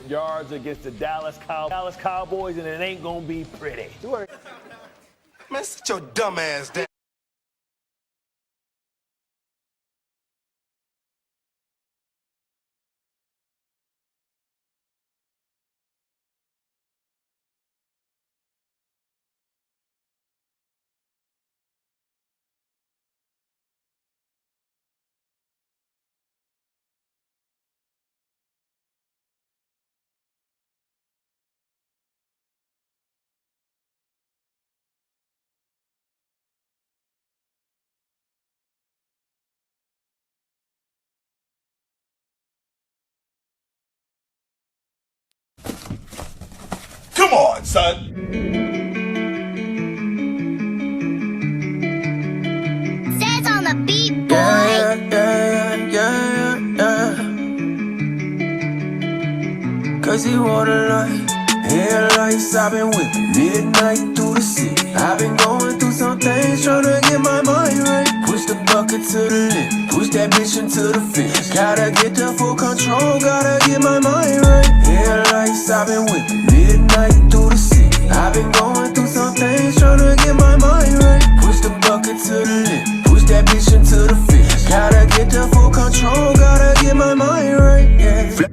yards against the Dallas Cowboys, and it ain't gonna be pretty. Man, sit your dumb ass down. Come on, son. Says on the beat, boy. Yeah. Cause he want a light. Headlights, I've been whipping midnight through the city. I've been going through some things, trying to get my mind right. Push the bucket to the limit, push that bitch into the fence. Gotta get the full control, gotta get my mind right. Headlights, I've been whipping midnight through the city. I've been going through some things, trying to get my mind right. Push the bucket to the limit, push that bitch into the fence. Gotta get the full control, gotta get my mind right. Yeah.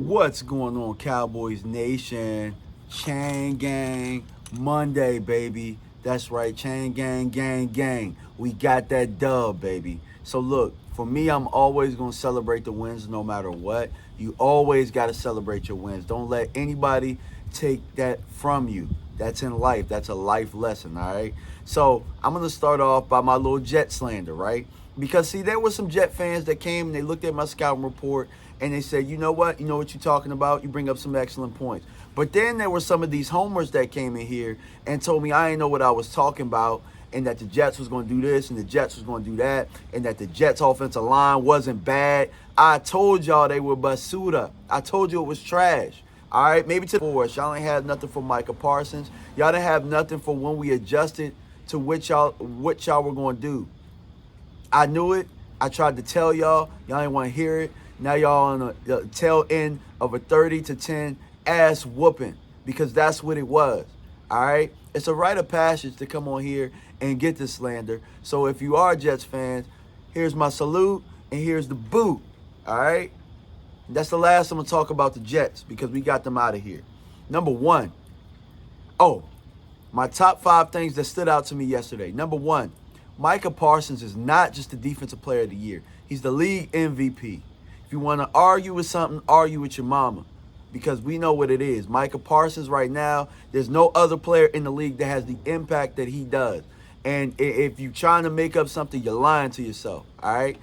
What's going on, Cowboys Nation? Chain Gang Monday, baby. That's right, Chain Gang. We got that dub, baby. So look, for me, I'm always going to celebrate the wins no matter what. You always got to celebrate your wins. Don't let anybody take that from you. That's in life. That's a life lesson, all right? So I'm going to start off by my little Jet slander, right? Because, see, there were some Jet fans that came and they looked at my scouting report and they said, you know what you're talking about? You bring up some excellent points. But then there were some of these homers that came in here and told me I didn't know what I was talking about, and that the Jets was going to do this and the Jets was going to do that, and that the Jets offensive line wasn't bad. I told y'all they were basura. I told you it was trash. All right, maybe to the force. Y'all ain't had nothing for Micah Parsons. Y'all didn't have nothing for when we adjusted to what y'all were going to do. I knew it. I tried to tell y'all. Y'all ain't want to hear it. Now y'all on the tail end of a 30-10 ass whooping, because that's what it was. All right? It's a rite of passage to come on here and get this slander. So if you are Jets fans, here's my salute and here's the boot. All right? That's the last I'm going to talk about the Jets, because we got them out of here. Number one. My top 5 things that stood out to me yesterday. Number one, Micah Parsons is not just the defensive player of the year. He's the league MVP. If you want to argue with something, argue with your mama, because we know what it is. Micah Parsons right now, there's no other player in the league that has the impact that he does. And if you're trying to make up something, you're lying to yourself, all right?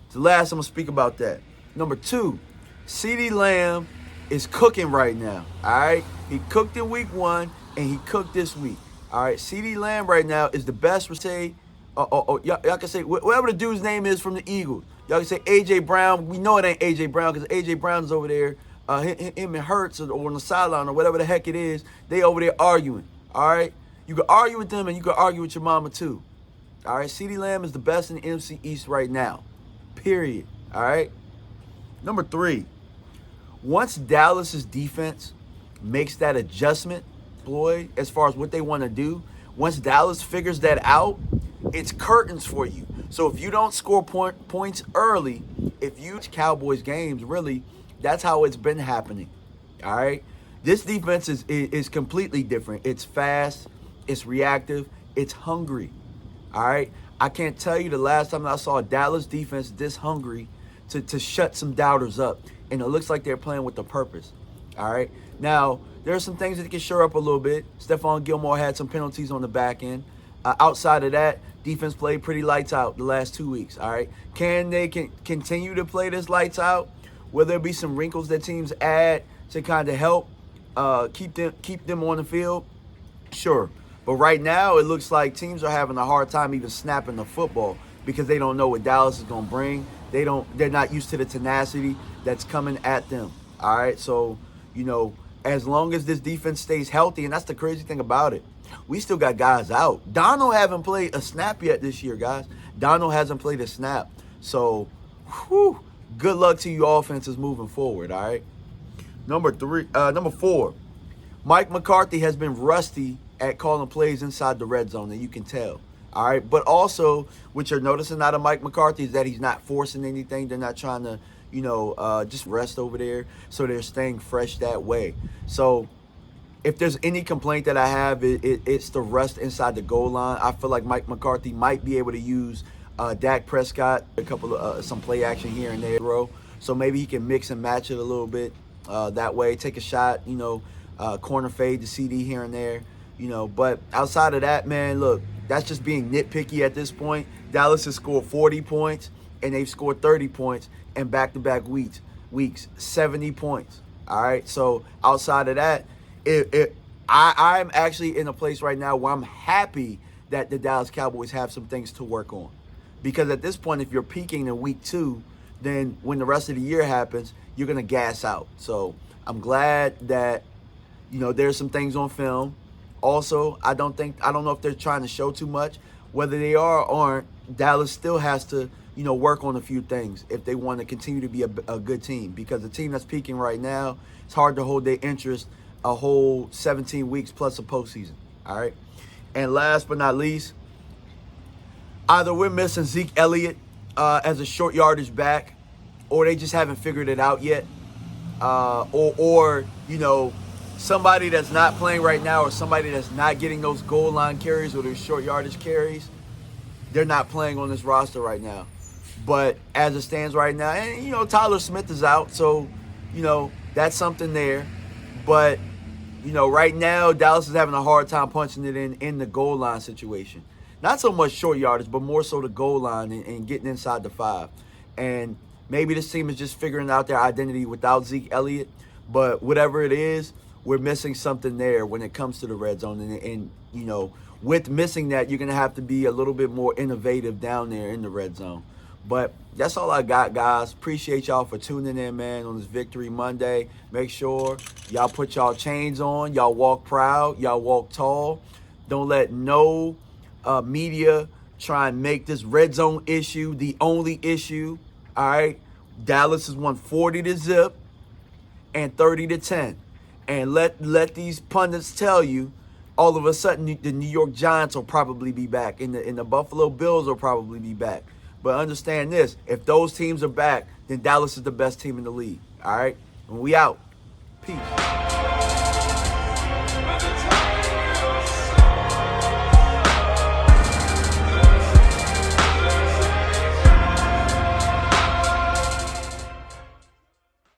So last, I'm going to speak about that. Number 2, CeeDee Lamb is cooking right now, all right? He cooked in week 1, and he cooked this week, all right? CeeDee Lamb right now is the best receiver. Y'all can say whatever the dude's name is from the Eagles. Y'all can say A.J. Brown. We know it ain't A.J. Brown, because A.J. Brown's over there. Him and Hurts or on the sideline or whatever the heck it is. They over there arguing, all right? You can argue with them and you can argue with your mama too, all right? CeeDee Lamb is the best in the NFC East right now, period, all right? Number 3, once Dallas's defense makes that adjustment, Floyd, as far as what they want to do, once Dallas figures that out, it's curtains for you. So if you don't score points early, if you Cowboys games, really, that's how it's been happening, all right? This defense is completely different. It's fast, it's reactive, it's hungry, all right? I can't tell you the last time I saw a Dallas defense this hungry to shut some doubters up, and it looks like they're playing with a purpose, all right? Now, there are some things that can shore up a little bit. Stephon Gilmore had some penalties on the back end. Outside of that, defense played pretty lights out the last 2 weeks, all right? Can they continue to play this lights out? Will there be some wrinkles that teams add to kind of help keep them on the field? Sure. But right now, it looks like teams are having a hard time even snapping the football, because they don't know what Dallas is going to bring. They're not used to the tenacity that's coming at them, all right? So, as long as this defense stays healthy, and that's the crazy thing about it, we still got guys out. Donald haven't played a snap yet this year, guys. Donald hasn't played a snap. So, good luck to you offenses moving forward, all right? Number 4, Mike McCarthy has been rusty at calling plays inside the red zone, and you can tell. All right, but also what you're noticing out of Mike McCarthy is that he's not forcing anything. They're not trying to, just rest over there. So they're staying fresh that way. So if there's any complaint that I have, it's the rust inside the goal line. I feel like Mike McCarthy might be able to use Dak Prescott, a couple of some play action here and there, so maybe he can mix and match it a little bit that way. Take a shot, corner fade to CD here and there, But outside of that, man, look, that's just being nitpicky at this point. Dallas has scored 40 points, and they've scored 30 points in back-to-back weeks, 70 points. All right, so outside of that, I'm actually in a place right now where I'm happy that the Dallas Cowboys have some things to work on. Because at this point, if you're peaking in week 2, then when the rest of the year happens, you're going to gas out. So I'm glad that, there's some things on film. Also, I don't know if they're trying to show too much. Whether they are or aren't, Dallas still has to, work on a few things if they want to continue to be a good team. Because the team that's peaking right now, it's hard to hold their interest a whole 17 weeks plus a postseason. All right. And last but not least, either we're missing Zeke Elliott as a short yardage back, or they just haven't figured it out yet. Or somebody that's not playing right now, or somebody that's not getting those goal line carries or those short yardage carries, they're not playing on this roster right now. But as it stands right now, and Tyler Smith is out, so that's something there. But right now Dallas is having a hard time punching it in the goal line situation. Not so much short yardage, but more so the goal line and getting inside the 5. And maybe this team is just figuring out their identity without Zeke Elliott. But whatever it is, we're missing something there when it comes to the red zone. And with missing that, you're going to have to be a little bit more innovative down there in the red zone. But that's all I got, guys. Appreciate y'all for tuning in, man, on this Victory Monday. Make sure y'all put y'all chains on. Y'all walk proud. Y'all walk tall. Don't let no media try and make this red zone issue the only issue. All right? Dallas has won 40-0 and 30-10. And let these pundits tell you, all of a sudden the New York Giants will probably be back, and the Buffalo Bills will probably be back. But understand this, if those teams are back, then Dallas is the best team in the league. All right? And we out. Peace.